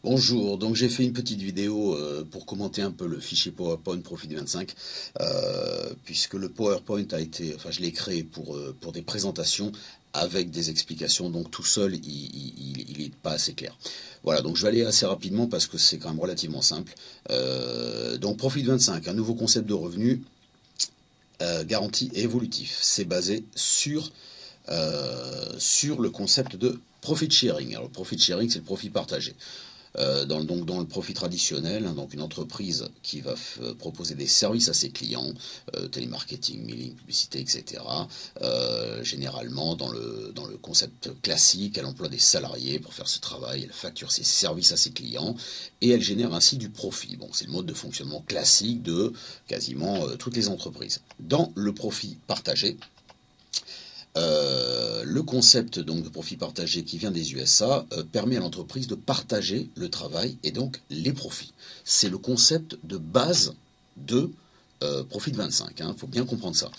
Bonjour, donc j'ai fait une petite vidéo pour commenter un peu le fichier PowerPoint Profit25, puisque le PowerPoint enfin je l'ai créé pour des présentations avec des explications, donc tout seul il est pas assez clair. Voilà, donc je vais aller assez rapidement parce que c'est quand même relativement simple. Donc Profit25, un nouveau concept de revenu garanti et évolutif. C'est basé sur le concept de profit sharing. Alors, le profit sharing, c'est le profit partagé. Dans le profit traditionnel, hein, donc une entreprise qui va proposer des services à ses clients, télémarketing, mailing, publicité, etc. Généralement, dans le concept classique, elle emploie des salariés pour faire ce travail, elle facture ses services à ses clients et elle génère ainsi du profit. Bon, c'est le mode de fonctionnement classique de quasiment toutes les entreprises. Dans le profit partagé, le concept donc de profit partagé qui vient des USA permet à l'entreprise de partager le travail et donc les profits. C'est le concept de base de Profit25, il faut bien comprendre ça.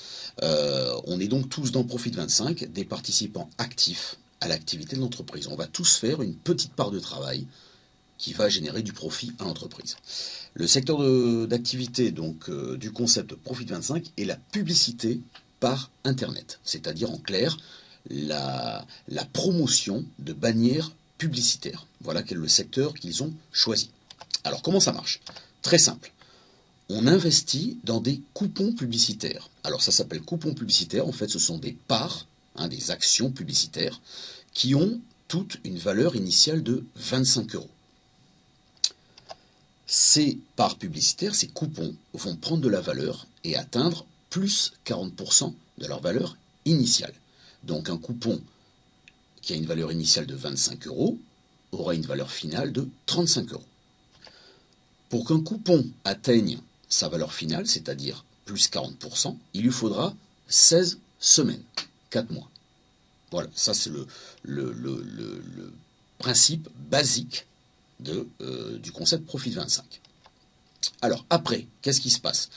On est donc tous dans Profit25 des participants actifs à l'activité de l'entreprise. On va tous faire une petite part de travail qui va générer du profit à l'entreprise. Le secteur d'activité donc du concept Profit25 est la publicité par Internet, c'est-à-dire en clair la promotion de bannières publicitaires. Voilà quel est le secteur qu'ils ont choisi. Alors comment ça marche? Très simple. On investit dans des coupons publicitaires. Alors ça s'appelle coupons publicitaires, en fait ce sont des parts, des actions publicitaires, qui ont toutes une valeur initiale de 25 euros. Ces parts publicitaires, ces coupons, vont prendre de la valeur et atteindre plus 40% de leur valeur initiale. Donc un coupon qui a une valeur initiale de 25 euros aura une valeur finale de 35 euros. Pour qu'un coupon atteigne sa valeur finale, c'est-à-dire plus 40%, il lui faudra 16 semaines, 4 mois. Voilà, ça c'est le principe basique du concept Profit25. Alors après, qu'est-ce qui se passe?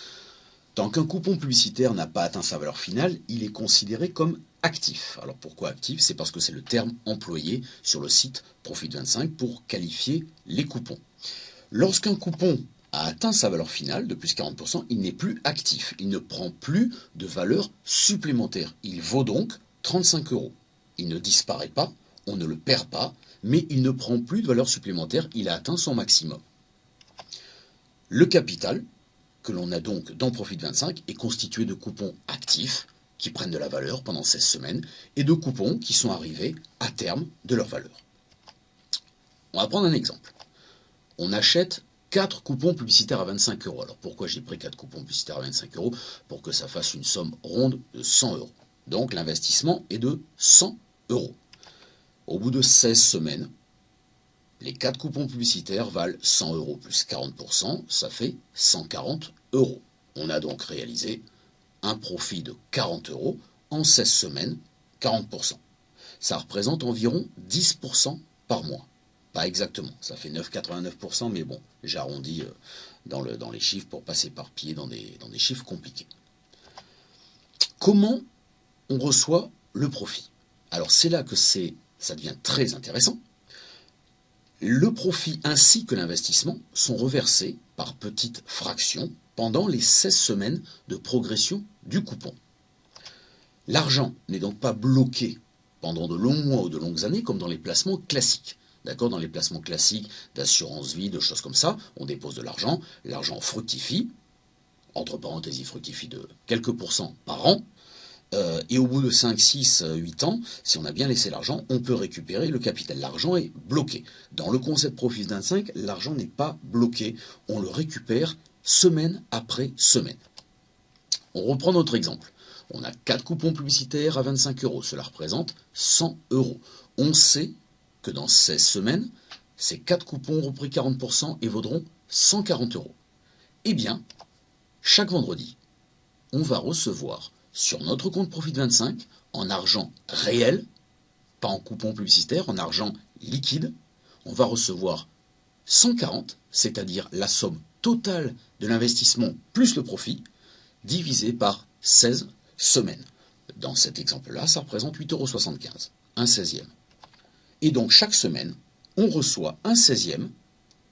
Tant qu'un coupon publicitaire n'a pas atteint sa valeur finale, il est considéré comme actif. Alors pourquoi actif? C'est parce que c'est le terme employé sur le site Profit25 pour qualifier les coupons. Lorsqu'un coupon a atteint sa valeur finale de plus 40%, il n'est plus actif. Il ne prend plus de valeur supplémentaire. Il vaut donc 35 euros. Il ne disparaît pas, on ne le perd pas, mais il ne prend plus de valeur supplémentaire, il a atteint son maximum. Le capital que l'on a donc dans Profit25 est constitué de coupons actifs qui prennent de la valeur pendant 16 semaines et de coupons qui sont arrivés à terme de leur valeur. On va prendre un exemple. On achète 4 coupons publicitaires à 25 euros. Alors pourquoi j'ai pris 4 coupons publicitaires à 25 euros? Pour que ça fasse une somme ronde de 100 euros. Donc l'investissement est de 100 euros. Au bout de 16 semaines, les 4 coupons publicitaires valent 100 euros plus 40%, ça fait 140 euros. On a donc réalisé un profit de 40 euros en 16 semaines, 40%. Ça représente environ 10% par mois. Pas exactement, ça fait 9,89%, mais bon, j'arrondis dans les chiffres pour pas s'éparpiller dans des chiffres compliqués. Comment on reçoit le profit? Alors c'est là que ça devient très intéressant. Le profit ainsi que l'investissement sont reversés par petites fractions pendant les 16 semaines de progression du coupon. L'argent n'est donc pas bloqué pendant de longs mois ou de longues années comme dans les placements classiques. D'accord, dans les placements classiques d'assurance vie, de choses comme ça, on dépose de l'argent fructifie, entre parenthèses, il fructifie de quelques pourcents par an, et au bout de 5, 6, 8 ans, si on a bien laissé l'argent, on peut récupérer le capital. L'argent est bloqué. Dans le concept Profit25, l'argent n'est pas bloqué. On le récupère semaine après semaine. On reprend notre exemple. On a 4 coupons publicitaires à 25 euros. Cela représente 100 euros. On sait que dans 16 semaines, ces 4 coupons ont repris 40% et vaudront 140 euros. Eh bien, chaque vendredi, on va recevoir sur notre compte Profit25 en argent réel, pas en coupon publicitaire, en argent liquide, on va recevoir 140, c'est-à-dire la somme totale de l'investissement plus le profit, divisé par 16 semaines. Dans cet exemple-là, ça représente 8,75 €, un 16e. Et donc chaque semaine, on reçoit un 16e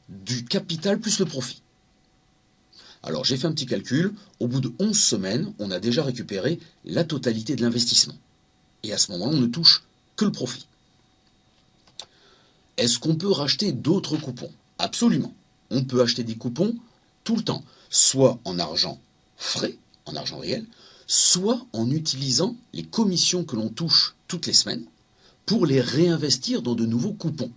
du capital plus le profit. Alors j'ai fait un petit calcul, au bout de 11 semaines, on a déjà récupéré la totalité de l'investissement. Et à ce moment-là, on ne touche que le profit. Est-ce qu'on peut racheter d'autres coupons? Absolument. On peut acheter des coupons tout le temps, soit en argent frais, en argent réel, soit en utilisant les commissions que l'on touche toutes les semaines pour les réinvestir dans de nouveaux coupons.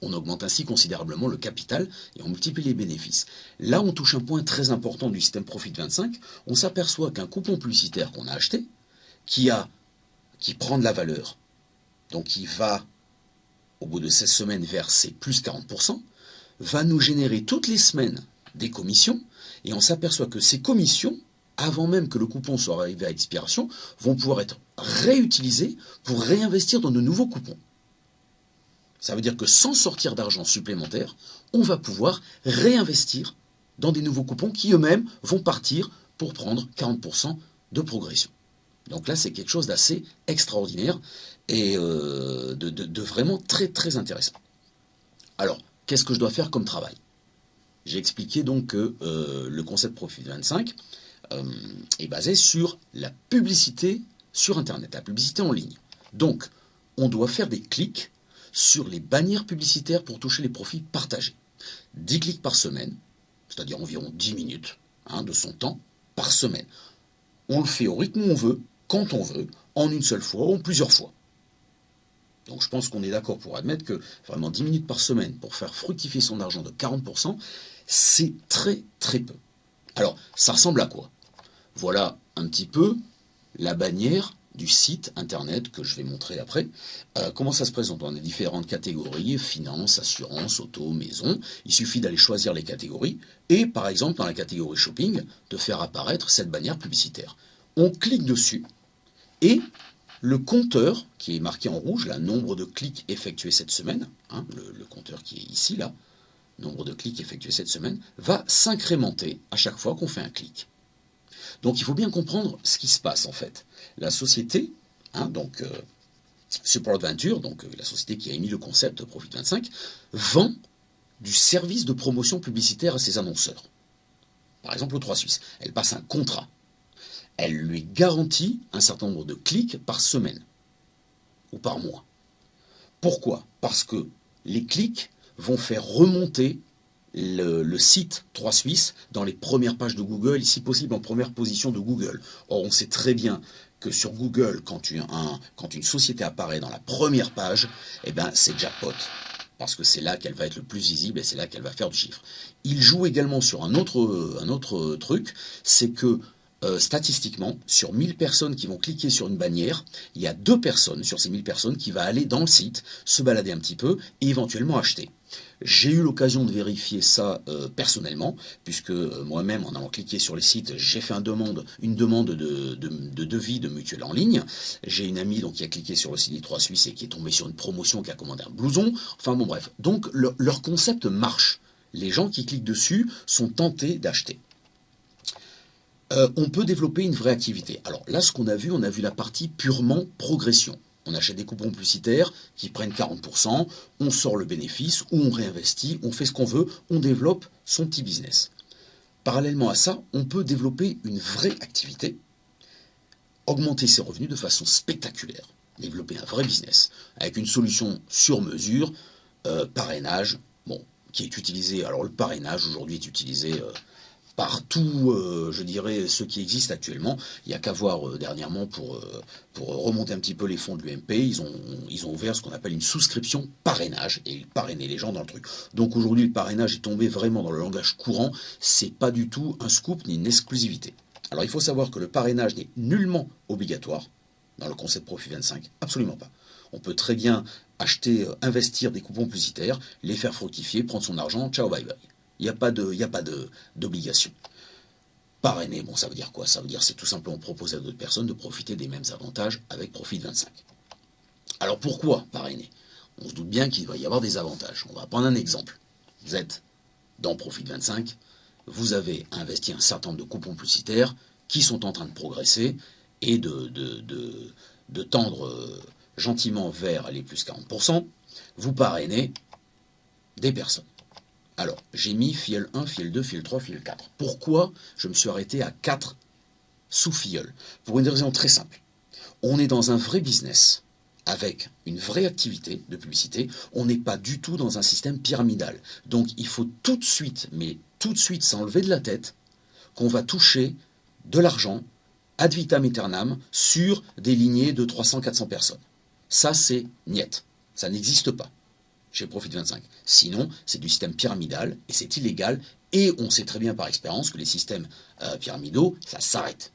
On augmente ainsi considérablement le capital et on multiplie les bénéfices. Là, on touche un point très important du système Profit 25. On s'aperçoit qu'un coupon publicitaire qu'on a acheté, qui prend de la valeur, donc qui va, au bout de 16 semaines, verser plus 40%, va nous générer toutes les semaines des commissions, et on s'aperçoit que ces commissions, avant même que le coupon soit arrivé à expiration, vont pouvoir être réutilisées pour réinvestir dans de nouveaux coupons. Ça veut dire que sans sortir d'argent supplémentaire, on va pouvoir réinvestir dans des nouveaux coupons qui eux-mêmes vont partir pour prendre 40% de progression. Donc là, c'est quelque chose d'assez extraordinaire et de vraiment très très intéressant. Alors, qu'est-ce que je dois faire comme travail? J'ai expliqué donc que le concept Profit 25 est basé sur la publicité sur Internet, la publicité en ligne. Donc, on doit faire des clics sur les bannières publicitaires pour toucher les profits partagés. 10 clics par semaine, c'est-à-dire environ 10 minutes de son temps par semaine. On le fait au rythme où on veut, quand on veut, en une seule fois ou en plusieurs fois. Donc je pense qu'on est d'accord pour admettre que vraiment 10 minutes par semaine pour faire fructifier son argent de 40%, c'est très très peu. Alors, ça ressemble à quoi? Voilà un petit peu la bannière du site internet que je vais montrer après. Comment ça se présente? On a différentes catégories, finance, assurance, auto, maison. Il suffit d'aller choisir les catégories et par exemple dans la catégorie shopping, de faire apparaître cette bannière publicitaire. On clique dessus et le compteur qui est marqué en rouge, là, nombre de clics effectués cette semaine, le compteur qui est ici, là, nombre de clics effectués cette semaine, va s'incrémenter à chaque fois qu'on fait un clic. Donc il faut bien comprendre ce qui se passe en fait. La société, Support Venture, donc la société qui a émis le concept Profit 25, vend du service de promotion publicitaire à ses annonceurs. Par exemple, au 3 Suisse, elle passe un contrat. Elle lui garantit un certain nombre de clics par semaine ou par mois. Pourquoi? Parce que les clics vont faire remonter le site 3 Suisse dans les premières pages de Google, et si possible en première position de Google. Or, on sait très bien que sur Google, quand une société apparaît dans la première page, eh ben, c'est jackpot. Parce que c'est là qu'elle va être le plus visible et c'est là qu'elle va faire du chiffre. Il joue également sur un autre truc, c'est que statistiquement, sur 1000 personnes qui vont cliquer sur une bannière, il y a 2 personnes sur ces 1000 personnes qui vont aller dans le site, se balader un petit peu et éventuellement acheter. J'ai eu l'occasion de vérifier ça personnellement, puisque moi-même, en allant cliquer sur les sites, j'ai fait une demande de devis de mutuelle en ligne. J'ai une amie donc, qui a cliqué sur le site des 3 Suisses et qui est tombée sur une promotion, qui a commandé un blouson. Enfin bon bref, donc leur concept marche. Les gens qui cliquent dessus sont tentés d'acheter. On peut développer une vraie activité. Alors là, ce qu'on a vu, on a vu la partie purement progression. On achète des coupons publicitaires qui prennent 40%, on sort le bénéfice, ou on réinvestit, on fait ce qu'on veut, on développe son petit business. Parallèlement à ça, on peut développer une vraie activité, augmenter ses revenus de façon spectaculaire, développer un vrai business, avec une solution sur mesure, parrainage, qui est utilisé, alors le parrainage aujourd'hui est utilisé partout, je dirais, ce qui existe actuellement. Il n'y a qu'à voir dernièrement pour remonter un petit peu les fonds de l'UMP, ils ont ouvert ce qu'on appelle une souscription parrainage et ils parrainaient les gens dans le truc. Donc aujourd'hui, le parrainage est tombé vraiment dans le langage courant, c'est pas du tout un scoop ni une exclusivité. Alors il faut savoir que le parrainage n'est nullement obligatoire dans le concept Profit 25, absolument pas. On peut très bien acheter, investir des coupons publicitaires, les faire fructifier, prendre son argent, ciao bye bye. Il n'y a pas d'obligation. Parrainer, ça veut dire quoi? Ça veut dire c'est tout simplement proposer à d'autres personnes de profiter des mêmes avantages avec Profit 25. Alors pourquoi parrainer? On se doute bien qu'il va y avoir des avantages. On va prendre un exemple. Vous êtes dans Profit 25, vous avez investi un certain nombre de coupons publicitaires qui sont en train de progresser et de tendre gentiment vers les plus 40%. Vous parrainez des personnes. Alors, j'ai mis filleul 1, filleul 2, filleul 3, filleul 4. Pourquoi je me suis arrêté à 4 sous-filleuls? Pour une raison très simple. On est dans un vrai business, avec une vraie activité de publicité. On n'est pas du tout dans un système pyramidal. Donc, il faut tout de suite, mais tout de suite, s'enlever de la tête, qu'on va toucher de l'argent ad vitam aeternam sur des lignées de 300-400 personnes. Ça, c'est niet. Ça n'existe pas chez Profit25. Sinon, c'est du système pyramidal et c'est illégal. Et on sait très bien par expérience que les systèmes pyramidaux, ça s'arrête.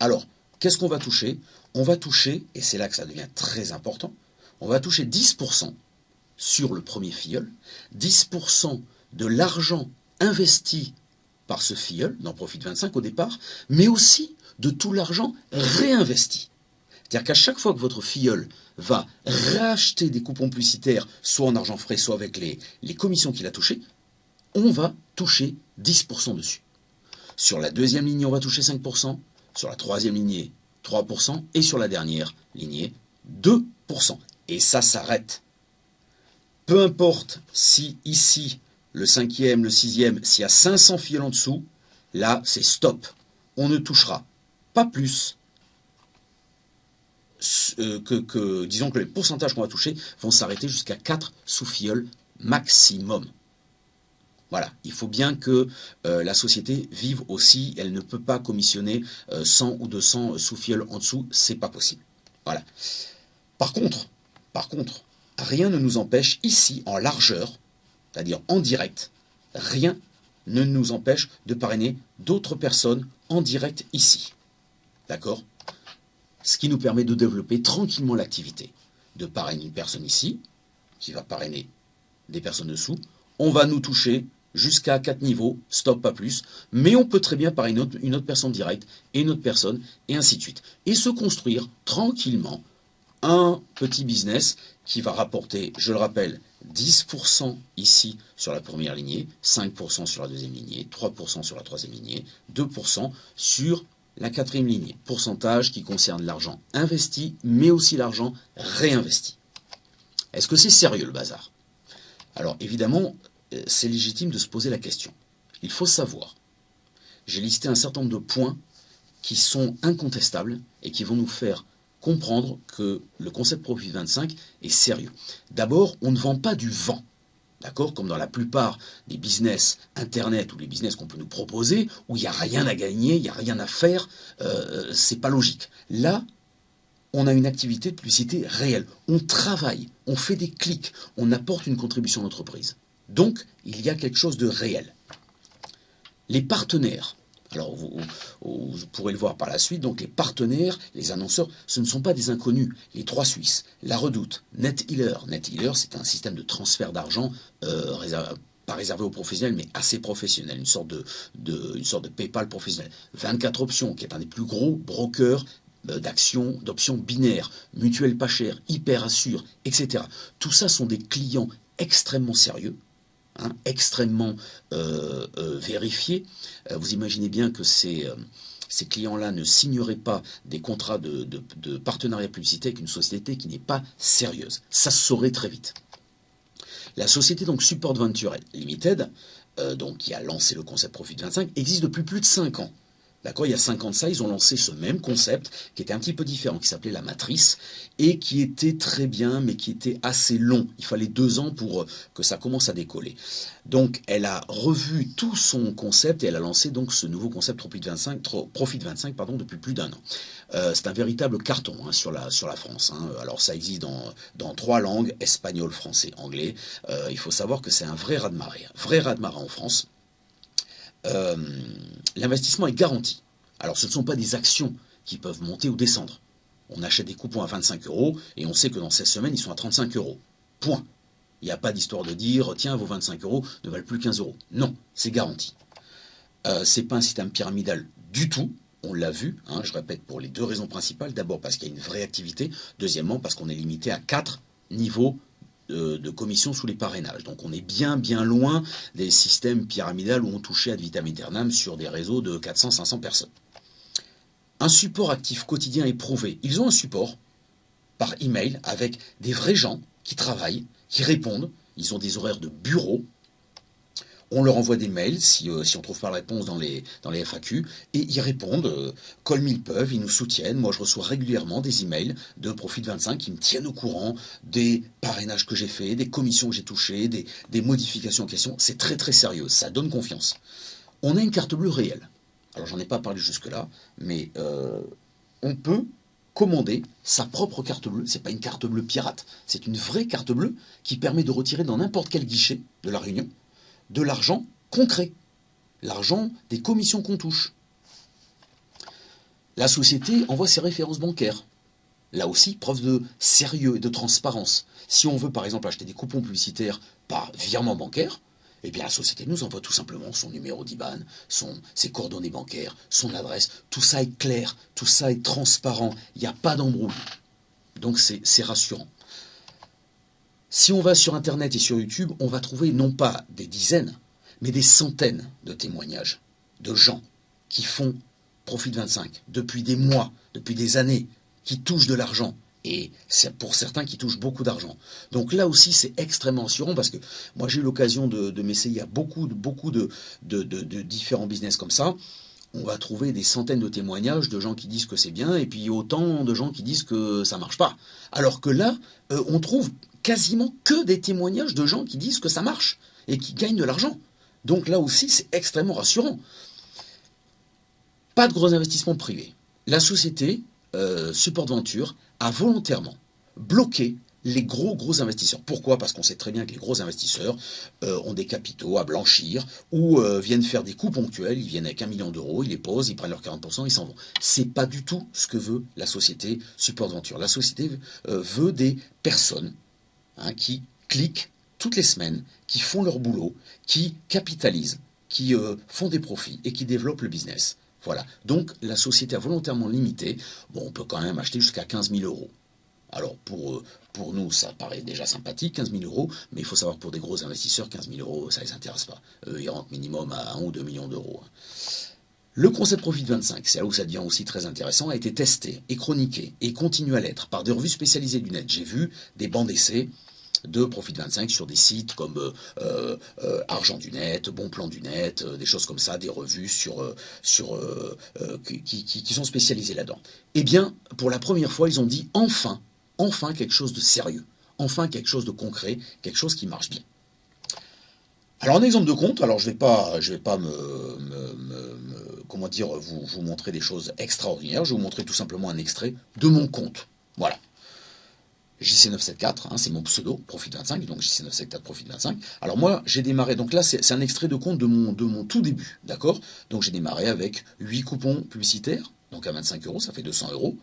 Alors, qu'est-ce qu'on va toucher? On va toucher, et c'est là que ça devient très important, on va toucher 10% sur le premier filleul, 10% de l'argent investi par ce filleul dans Profit25 au départ, mais aussi de tout l'argent réinvesti. C'est-à-dire qu'à chaque fois que votre filleul va racheter des coupons publicitaires, soit en argent frais, soit avec les commissions qu'il a touchées, on va toucher 10% dessus. Sur la deuxième lignée, on va toucher 5%, sur la troisième lignée, 3%, et sur la dernière lignée, 2%. Et ça s'arrête. Peu importe si ici, le cinquième, le sixième, s'il y a 500 filleuls en dessous, là, c'est stop. On ne touchera pas plus disons que les pourcentages qu'on va toucher vont s'arrêter jusqu'à 4 sous-filleuls maximum. Voilà, il faut bien que la société vive aussi, elle ne peut pas commissionner 100 ou 200 sous-filleuls en dessous, c'est pas possible. Voilà. Par contre, rien ne nous empêche ici, en largeur, c'est-à-dire en direct, rien ne nous empêche de parrainer d'autres personnes en direct ici. D'accord? Ce qui nous permet de développer tranquillement l'activité. De parrainer une personne ici, qui va parrainer des personnes dessous. On va nous toucher jusqu'à 4 niveaux, stop, pas plus. Mais on peut très bien parrainer une autre personne directe et une autre personne, et ainsi de suite. Et se construire tranquillement un petit business qui va rapporter, je le rappelle, 10% ici sur la première lignée, 5% sur la deuxième lignée, 3% sur la troisième lignée, 2% sur la quatrième lignée. Pourcentage qui concerne l'argent investi, mais aussi l'argent réinvesti. Est-ce que c'est sérieux le bazar? Alors évidemment, c'est légitime de se poser la question. Il faut savoir, j'ai listé un certain nombre de points qui sont incontestables et qui vont nous faire comprendre que le concept Profit25 est sérieux. D'abord, on ne vend pas du vent. D'accord? Comme dans la plupart des business Internet ou les business qu'on peut nous proposer, où il n'y a rien à gagner, il n'y a rien à faire, c'est pas logique. Là, on a une activité de publicité réelle. On travaille, on fait des clics, on apporte une contribution à l'entreprise. Donc, il y a quelque chose de réel. Les partenaires. Alors, vous pourrez le voir par la suite. Donc, les partenaires, les annonceurs, ce ne sont pas des inconnus. Les 3 Suisses, La Redoute, NetHealer. NetHealer, c'est un système de transfert d'argent pas réservé aux professionnels, mais assez professionnel. Une sorte de PayPal professionnel. 24 Options, qui est un des plus gros brokers d'options binaires, mutuelles pas chères, hyper assure, etc. Tout ça sont des clients extrêmement sérieux. Extrêmement vérifiés. Vous imaginez bien que ces clients-là ne signeraient pas des contrats de partenariat publicitaire avec une société qui n'est pas sérieuse. Ça se saurait très vite. La société donc Support Venture Limited, donc qui a lancé le concept Profit25, existe depuis plus de 5 ans. D'accord, il y a 5 ans de ça, ils ont lancé ce même concept qui était un petit peu différent, qui s'appelait la matrice et qui était très bien, mais qui était assez long. Il fallait 2 ans pour que ça commence à décoller. Donc, elle a revu tout son concept et elle a lancé donc ce nouveau concept Profit25 depuis plus d'1 an. C'est un véritable carton sur la France. Alors, ça existe dans 3 langues, espagnol, français, anglais. Il faut savoir que c'est un vrai raz-de-marée en France. L'investissement est garanti. Alors ce ne sont pas des actions qui peuvent monter ou descendre. On achète des coupons à 25 € et on sait que dans 16 semaines, ils sont à 35 €. Point. Il n'y a pas d'histoire de dire, tiens, vos 25 € ne valent plus 15 €. Non, c'est garanti. Ce n'est pas un système pyramidal du tout. On l'a vu, je répète, pour les 2 raisons principales. D'abord parce qu'il y a une vraie activité. Deuxièmement parce qu'on est limité à 4 niveaux de commission sous les parrainages. Donc on est bien loin des systèmes pyramidales où on touchait ad vitam aeternam sur des réseaux de 400-500 personnes. Un support actif quotidien éprouvé. Ils ont un support par email avec des vrais gens qui travaillent, qui répondent. Ils ont des horaires de bureau. On leur envoie des mails si on ne trouve pas la réponse dans les FAQ, et ils répondent comme ils peuvent, ils nous soutiennent. Moi, je reçois régulièrement des emails de Profit25 qui me tiennent au courant des parrainages que j'ai faits, des commissions que j'ai touchées, des modifications en question. C'est très très sérieux, ça donne confiance. On a une carte bleue réelle. Alors, j'en ai pas parlé jusque-là, mais on peut commander sa propre carte bleue. C'est pas une carte bleue pirate, c'est une vraie carte bleue qui permet de retirer dans n'importe quel guichet de la Réunion de l'argent concret, l'argent des commissions qu'on touche. La société envoie ses références bancaires. Là aussi, preuve de sérieux et de transparence. Si on veut par exemple acheter des coupons publicitaires par virement bancaire, eh bien la société nous envoie tout simplement son numéro d'IBAN, ses coordonnées bancaires, son adresse. Tout ça est clair, tout ça est transparent, il n'y a pas d'embrouille. Donc c'est rassurant. Si on va sur Internet et sur YouTube, on va trouver non pas des dizaines, mais des centaines de témoignages de gens qui font Profit25 depuis des mois, depuis des années, qui touchent de l'argent. Et c'est pour certains qui touchent beaucoup d'argent. Donc là aussi, c'est extrêmement rassurant parce que moi, j'ai eu l'occasion de m'essayer à beaucoup de différents business comme ça. On va trouver des centaines de témoignages de gens qui disent que c'est bien et puis autant de gens qui disent que ça marche pas. Alors que là, on trouve quasiment que des témoignages de gens qui disent que ça marche et qui gagnent de l'argent. Donc là aussi, c'est extrêmement rassurant. Pas de gros investissements privés. La société Support Venture a volontairement bloqué les gros investisseurs. Pourquoi? Parce qu'on sait très bien que les gros investisseurs ont des capitaux à blanchir ou viennent faire des coups ponctuels, ils viennent avec 1 million d'euros, ils les posent, ils prennent leurs 40%, ils s'en vont. C'est pas du tout ce que veut la société Support Venture. La société veut des personnes qui cliquent toutes les semaines, qui font leur boulot, qui capitalisent, qui font des profits et qui développent le business. Voilà. Donc la société a volontairement limité. Bon, on peut quand même acheter jusqu'à 15 000 euros. Alors pour nous, ça paraît déjà sympathique, 15 000 euros, mais il faut savoir que pour des gros investisseurs, 15 000 euros, ça ne les intéresse pas. Ils rentrent minimum à 1 ou 2 millions d'euros. Le concept Profit25, c'est là où ça devient aussi très intéressant, a été testé et chroniqué et continue à l'être par des revues spécialisées du net. J'ai vu des bancs d'essai de Profit25 sur des sites comme Argent du Net, Bon Plan du Net, des choses comme ça, des revues qui sont spécialisées là-dedans. Eh bien, pour la première fois, ils ont dit enfin quelque chose de sérieux, enfin quelque chose de concret, quelque chose qui marche bien. Alors un exemple de compte, alors je vais pas vous montrer des choses extraordinaires, je vais vous montrer tout simplement un extrait de mon compte. Voilà. JC974, c'est mon pseudo, Profit25, donc JC974 Profit25. Alors moi, j'ai démarré, donc là, c'est un extrait de compte de mon tout début, d'accord? Donc j'ai démarré avec 8 coupons publicitaires, donc à 25 euros, ça fait 200 euros.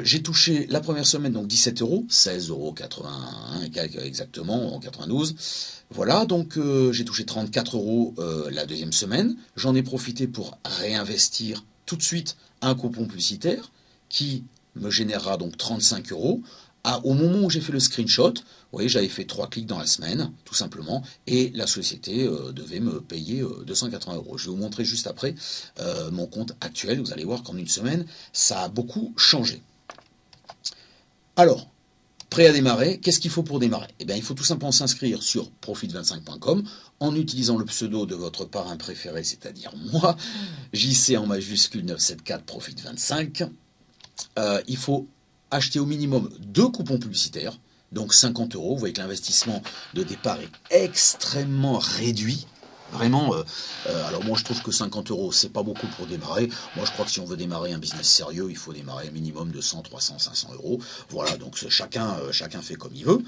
J'ai touché la première semaine, donc 17 euros, 16,81 € exactement, en 92. Voilà, donc j'ai touché 34 euros la deuxième semaine. J'en ai profité pour réinvestir tout de suite un coupon publicitaire qui me générera donc 35 euros. Au moment où j'ai fait le screenshot, vous voyez, j'avais fait 3 clics dans la semaine, tout simplement, et la société devait me payer 280 euros. Je vais vous montrer juste après mon compte actuel. Vous allez voir qu'en une semaine, ça a beaucoup changé. Alors, prêt à démarrer, qu'est-ce qu'il faut pour démarrer? Eh bien, il faut tout simplement s'inscrire sur profit25.com en utilisant le pseudo de votre parrain préféré, c'est-à-dire moi, JC en majuscule 974 Profit25. Il faut acheter au minimum 2 coupons publicitaires, donc 50 euros. Vous voyez que l'investissement de départ est extrêmement réduit. Vraiment, alors moi je trouve que 50 euros, c'est pas beaucoup pour démarrer. Moi je crois que si on veut démarrer un business sérieux, il faut démarrer un minimum de 100, 300, 500 euros. Voilà, donc chacun fait comme il veut.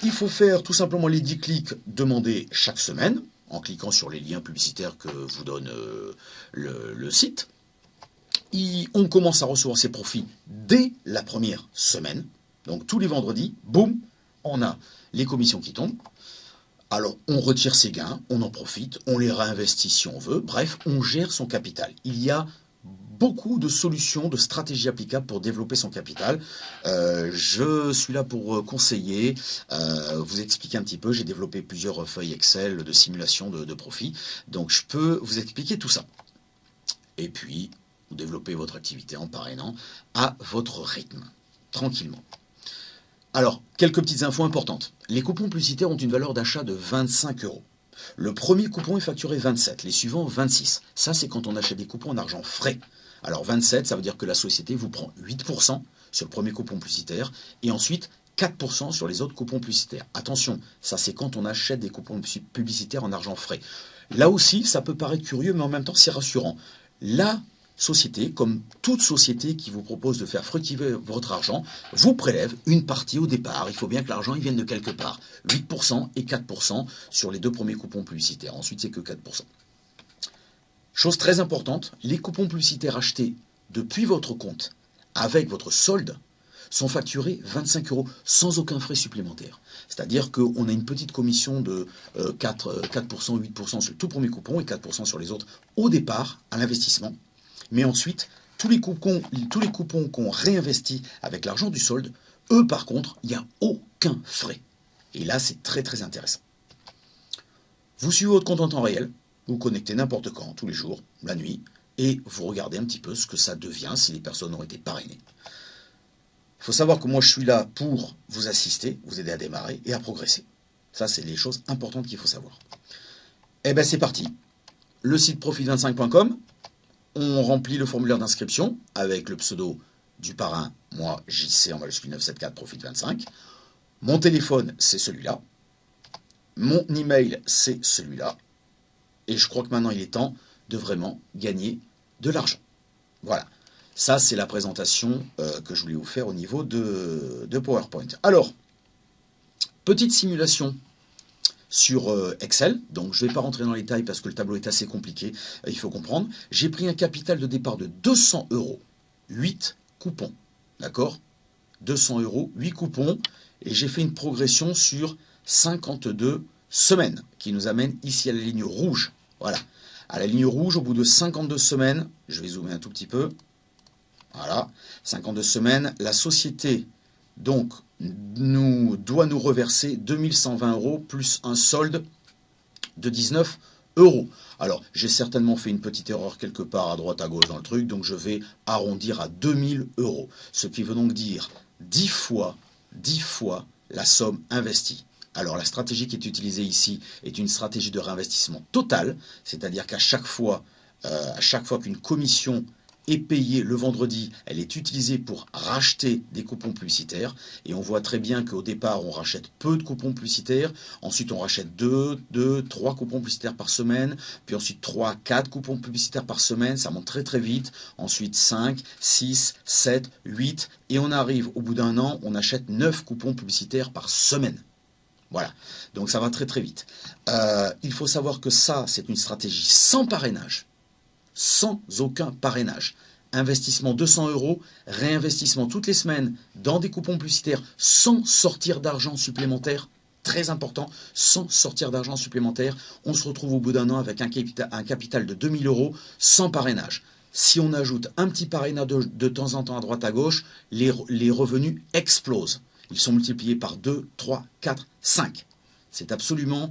Il faut faire tout simplement les 10 clics demandés chaque semaine, en cliquant sur les liens publicitaires que vous donne le site. On commence à recevoir ses profits dès la première semaine. Donc tous les vendredis, boum, on a les commissions qui tombent. Alors on retire ses gains, on en profite, on les réinvestit si on veut. Bref, on gère son capital. Il y a beaucoup de solutions, de stratégies applicables pour développer son capital. Je suis là pour conseiller, vous expliquer un petit peu. J'ai développé plusieurs feuilles Excel de simulation de profit. Donc je peux vous expliquer tout ça. Et puis, vous développez votre activité en parrainant à votre rythme, tranquillement. Alors, quelques petites infos importantes. Les coupons publicitaires ont une valeur d'achat de 25 euros. Le premier coupon est facturé 27, les suivants 26. Ça, c'est quand on achète des coupons en argent frais. Alors 27, ça veut dire que la société vous prend 8% sur le premier coupon publicitaire et ensuite 4% sur les autres coupons publicitaires. Attention, ça c'est quand on achète des coupons publicitaires en argent frais. Là aussi, ça peut paraître curieux, mais en même temps, c'est rassurant. La société, comme toute société qui vous propose de faire fructifier votre argent, vous prélève une partie au départ. Il faut bien que l'argent vienne de quelque part. 8% et 4% sur les deux premiers coupons publicitaires. Ensuite, c'est que 4%. Chose très importante, les coupons publicitaires achetés depuis votre compte avec votre solde sont facturés 25 € sans aucun frais supplémentaire. C'est-à-dire qu'on a une petite commission de 4%, 8% sur le tout premier coupon et 4% sur les autres au départ, à l'investissement. Mais ensuite, tous les coupons qu'on réinvestit avec l'argent du solde, eux par contre, il n'y a aucun frais. Et là, c'est très très intéressant. Vous suivez votre compte en temps réel, vous connectez n'importe quand, tous les jours, la nuit, et vous regardez un petit peu ce que ça devient si les personnes ont été parrainées. Il faut savoir que moi je suis là pour vous assister, vous aider à démarrer et à progresser. Ça, c'est les choses importantes qu'il faut savoir. Eh bien, c'est parti. Le site profit25.com, on remplit le formulaire d'inscription avec le pseudo du parrain, moi JC en majuscule 974 profit25. Mon téléphone, c'est celui-là. Mon email, c'est celui-là. Et je crois que maintenant, il est temps de vraiment gagner de l'argent. Voilà. Ça, c'est la présentation que je voulais vous faire au niveau de PowerPoint. Alors, petite simulation sur Excel. Donc, je ne vais pas rentrer dans les détails parce que le tableau est assez compliqué. Il faut comprendre. J'ai pris un capital de départ de 200 €, 8 coupons. D'accord ? 200 €, 8 coupons. Et j'ai fait une progression sur 52 semaines qui nous amène ici à la ligne rouge. Voilà. À la ligne rouge, au bout de 52 semaines, je vais zoomer un tout petit peu. Voilà, 52 semaines, la société donc doit nous reverser 2120 € plus un solde de 19 €. Alors, j'ai certainement fait une petite erreur quelque part à droite à gauche dans le truc, donc je vais arrondir à 2000 €. Ce qui veut donc dire 10 fois la somme investie. Alors, la stratégie qui est utilisée ici est une stratégie de réinvestissement total, c'est-à-dire qu'à chaque fois qu'une commission est payée le vendredi, elle est utilisée pour racheter des coupons publicitaires. Et on voit très bien qu'au départ, on rachète peu de coupons publicitaires. Ensuite, on rachète 3 coupons publicitaires par semaine. Puis ensuite, 3, 4 coupons publicitaires par semaine. Ça monte très très vite. Ensuite, 5, 6, 7, 8. Et on arrive, au bout d'un an, on achète 9 coupons publicitaires par semaine. Voilà, donc ça va très très vite. Il faut savoir que ça, c'est une stratégie sans parrainage. Sans aucun parrainage. Investissement 200 €, réinvestissement toutes les semaines dans des coupons publicitaires sans sortir d'argent supplémentaire. Très important, sans sortir d'argent supplémentaire. On se retrouve au bout d'un an avec un capital de 2000 € sans parrainage. Si on ajoute un petit parrainage de temps en temps à droite à gauche, les revenus explosent. Ils sont multipliés par 2, 3, 4, 5. C'est absolument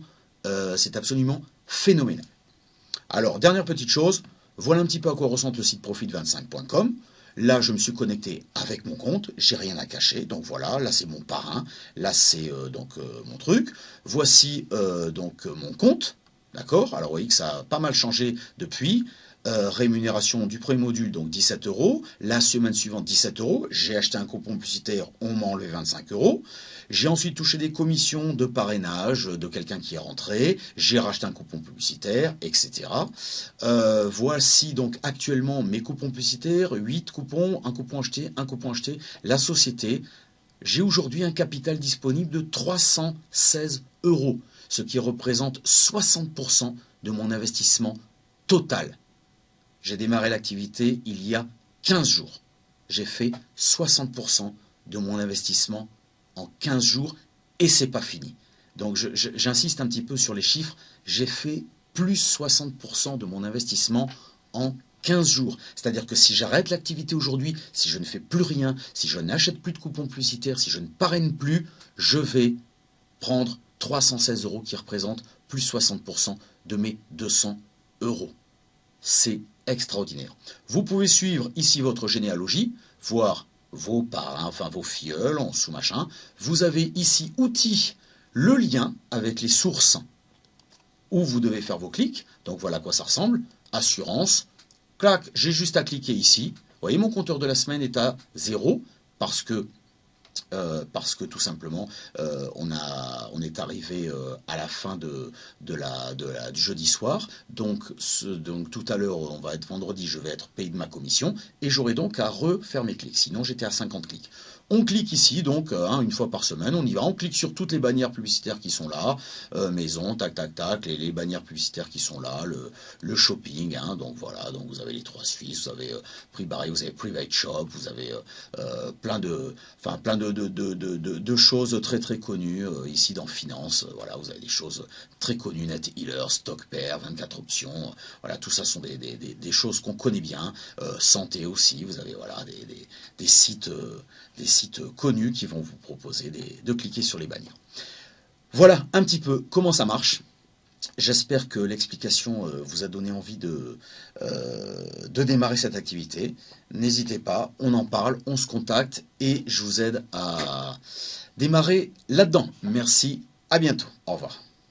phénoménal. Alors, dernière petite chose, voilà un petit peu à quoi ressemble le site profit25.com. Là, je me suis connecté avec mon compte, j'ai rien à cacher, donc voilà, là c'est mon parrain, là c'est mon truc. Voici donc mon compte, d'accord? Alors vous voyez que ça a pas mal changé depuis. Rémunération du premier module, donc 17 €. La semaine suivante, 17 €. J'ai acheté un coupon publicitaire, on m'a enlevé 25 €. J'ai ensuite touché des commissions de parrainage de quelqu'un qui est rentré. J'ai racheté un coupon publicitaire, etc. Voici donc actuellement mes coupons publicitaires. 8 coupons, un coupon acheté. La société, j'ai aujourd'hui un capital disponible de 316 €, ce qui représente 60% de mon investissement total. J'ai démarré l'activité il y a 15 jours. J'ai fait 60% de mon investissement en 15 jours et c'est pas fini. Donc j'insiste un petit peu sur les chiffres. J'ai fait plus 60% de mon investissement en 15 jours. C'est-à-dire que si j'arrête l'activité aujourd'hui, si je ne fais plus rien, si je n'achète plus de coupons publicitaires, si je ne parraine plus, je vais prendre 316 € qui représentent plus 60% de mes 200 €. C'est extraordinaire. Vous pouvez suivre ici votre généalogie, voir vos parents, enfin vos filleuls en sous machin. Vous avez ici outils, le lien avec les sources où vous devez faire vos clics. Donc voilà à quoi ça ressemble. Assurance, clac, j'ai juste à cliquer ici. Vous voyez, mon compteur de la semaine est à 0 parce que tout simplement on est arrivé à la fin du jeudi soir. Donc tout à l'heure, on va être vendredi, je vais être payé de ma commission et j'aurai donc à refaire mes clics. Sinon j'étais à 50 clics. On clique ici, donc une fois par semaine, on y va, on clique sur toutes les bannières publicitaires qui sont là, maison, tac, tac, tac, les bannières publicitaires qui sont là, le shopping, donc voilà, donc vous avez les 3 Suisses, vous avez Prix Barré, vous avez Private Shop, vous avez plein de choses très très connues ici dans Finance, voilà, vous avez des choses très connues, Net Healer, StockPair, 24 options, voilà, tout ça sont des choses qu'on connaît bien, santé aussi, vous avez voilà, des sites connus qui vont vous proposer de cliquer sur les bannières. Voilà un petit peu comment ça marche. J'espère que l'explication vous a donné envie de démarrer cette activité. N'hésitez pas, on en parle, on se contacte et je vous aide à démarrer là-dedans. Merci, à bientôt, au revoir.